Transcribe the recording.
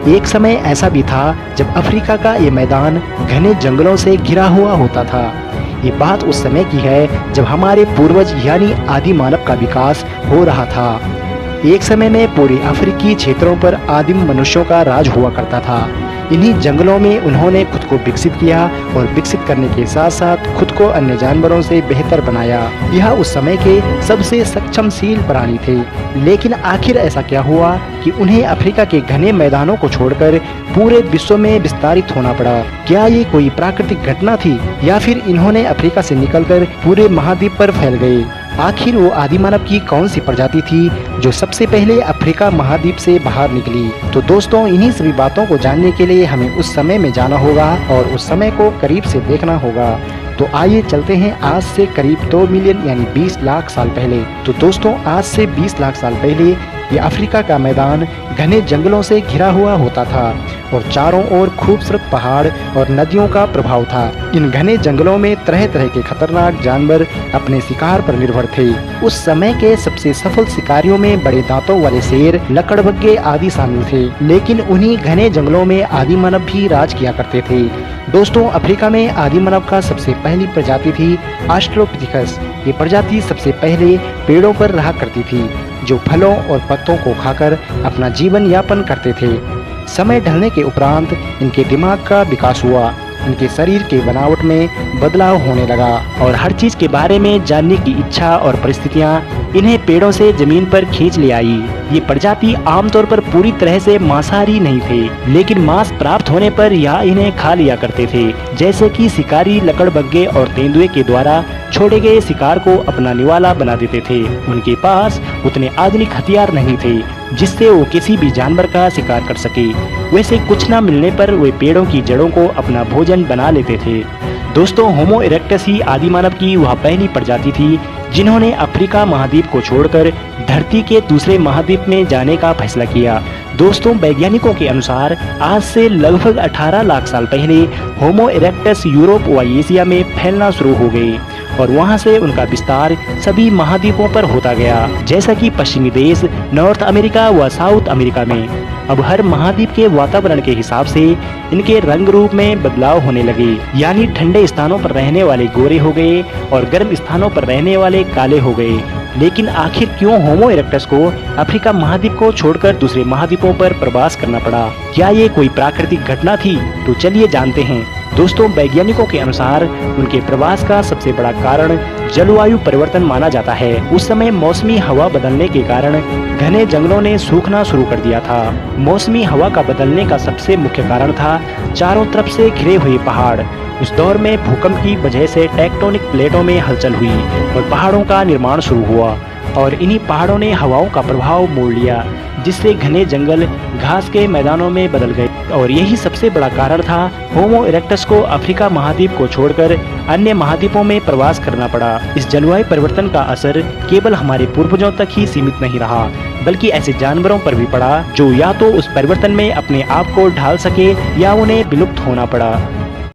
एक समय ऐसा भी था जब अफ्रीका का ये मैदान घने जंगलों से घिरा हुआ होता था। ये बात उस समय की है जब हमारे पूर्वज यानी आदि मानव का विकास हो रहा था। एक समय में पूरे अफ्रीकी क्षेत्रों पर आदिम मनुष्यों का राज हुआ करता था। इन्हीं जंगलों में उन्होंने खुद को विकसित किया और विकसित करने के साथ साथ खुद को अन्य जानवरों से बेहतर बनाया। यह उस समय के सबसे सक्षमशील प्राणी थे। लेकिन आखिर ऐसा क्या हुआ कि उन्हें अफ्रीका के घने मैदानों को छोड़कर पूरे विश्व में विस्तारित होना पड़ा? क्या ये कोई प्राकृतिक घटना थी या फिर इन्होंने अफ्रीका से निकलकर पूरे महाद्वीप पर फैल गए? आखिर वो आदिमानव की कौन सी प्रजाति थी जो सबसे पहले अफ्रीका महाद्वीप से बाहर निकली? तो दोस्तों, इन्हीं सभी बातों को जानने के लिए हमें उस समय में जाना होगा और उस समय को करीब से देखना होगा। तो आइए चलते हैं आज से करीब 2 मिलियन यानी 20 लाख साल पहले। तो दोस्तों, आज से 20 लाख साल पहले ये अफ्रीका का मैदान घने जंगलों से घिरा हुआ होता था और चारों ओर खूबसूरत पहाड़ और नदियों का प्रभाव था। इन घने जंगलों में तरह तरह के खतरनाक जानवर अपने शिकार पर निर्भर थे। उस समय के सबसे सफल शिकारियों में बड़े दांतों वाले शेर, लकड़बग्घे आदि शामिल थे। लेकिन उन्हीं घने जंगलों में आदि मानव भी राज किया करते थे। दोस्तों, अफ्रीका में आदि मानव का सबसे पहली प्रजाति थी ऑस्ट्रेलोपिथेकस। ये प्रजाति सबसे पहले पेड़ों पर रहा करती थी, जो फलों और पत्तों को खाकर अपना जीवन यापन करते थे। समय ढलने के उपरांत इनके दिमाग का विकास हुआ, इनके शरीर के बनावट में बदलाव होने लगा और हर चीज के बारे में जानने की इच्छा और परिस्थितियां इन्हें पेड़ों से जमीन पर खींच ले आई। ये प्रजाति आमतौर पर पूरी तरह से मांसाहारी नहीं थे, लेकिन मांस प्राप्त होने पर यह इन्हें खा लिया करते थे, जैसे कि शिकारी लकड़बग्घे और तेंदुए के द्वारा छोड़े गए शिकार को अपना निवाला बना देते थे। उनके पास उतने आधुनिक हथियार नहीं थे जिससे वो किसी भी जानवर का शिकार कर सके। वैसे कुछ न मिलने पर वे पेड़ों की जड़ों को अपना भोजन बना लेते थे। दोस्तों, होमो इरेक्टस ही आदि मानव की वह पहली प्रजाति थी जिन्होंने अफ्रीका महाद्वीप को छोड़कर धरती के दूसरे महाद्वीप में जाने का फैसला किया। दोस्तों, वैज्ञानिकों के अनुसार आज से लगभग 18 लाख साल पहले होमो इरेक्टस यूरोप व एशिया में फैलना शुरू हो गए और वहां से उनका विस्तार सभी महाद्वीपों पर होता गया, जैसा कि पश्चिमी देश, नॉर्थ अमेरिका व साउथ अमेरिका में। अब हर महाद्वीप के वातावरण के हिसाब से इनके रंग रूप में बदलाव होने लगे, यानी ठंडे स्थानों पर रहने वाले गोरे हो गए और गर्म स्थानों पर रहने वाले काले हो गए। लेकिन आखिर क्यों होमो इरेक्टस को अफ्रीका महाद्वीप को छोड़कर दूसरे महाद्वीपों पर प्रवास करना पड़ा? क्या ये कोई प्राकृतिक घटना थी? तो चलिए जानते हैं। दोस्तों, वैज्ञानिकों के अनुसार उनके प्रवास का सबसे बड़ा कारण जलवायु परिवर्तन माना जाता है। उस समय मौसमी हवा बदलने के कारण घने जंगलों ने सूखना शुरू कर दिया था। मौसमी हवा का बदलने का सबसे मुख्य कारण था चारों तरफ से घिरे हुए पहाड़। उस दौर में भूकंप की वजह से टेक्टोनिक प्लेटों में हलचल हुई और पहाड़ों का निर्माण शुरू हुआ और इन्हीं पहाड़ों ने हवाओं का प्रभाव मोड़ लिया, जिससे घने जंगल घास के मैदानों में बदल गए और यही सबसे बड़ा कारण था होमो इरेक्टस को अफ्रीका महाद्वीप को छोड़कर अन्य महाद्वीपों में प्रवास करना पड़ा। इस जलवायु परिवर्तन का असर केवल हमारे पूर्वजों तक ही सीमित नहीं रहा, बल्कि ऐसे जानवरों पर भी पड़ा जो या तो उस परिवर्तन में अपने आप को ढाल सके या उन्हें विलुप्त होना पड़ा।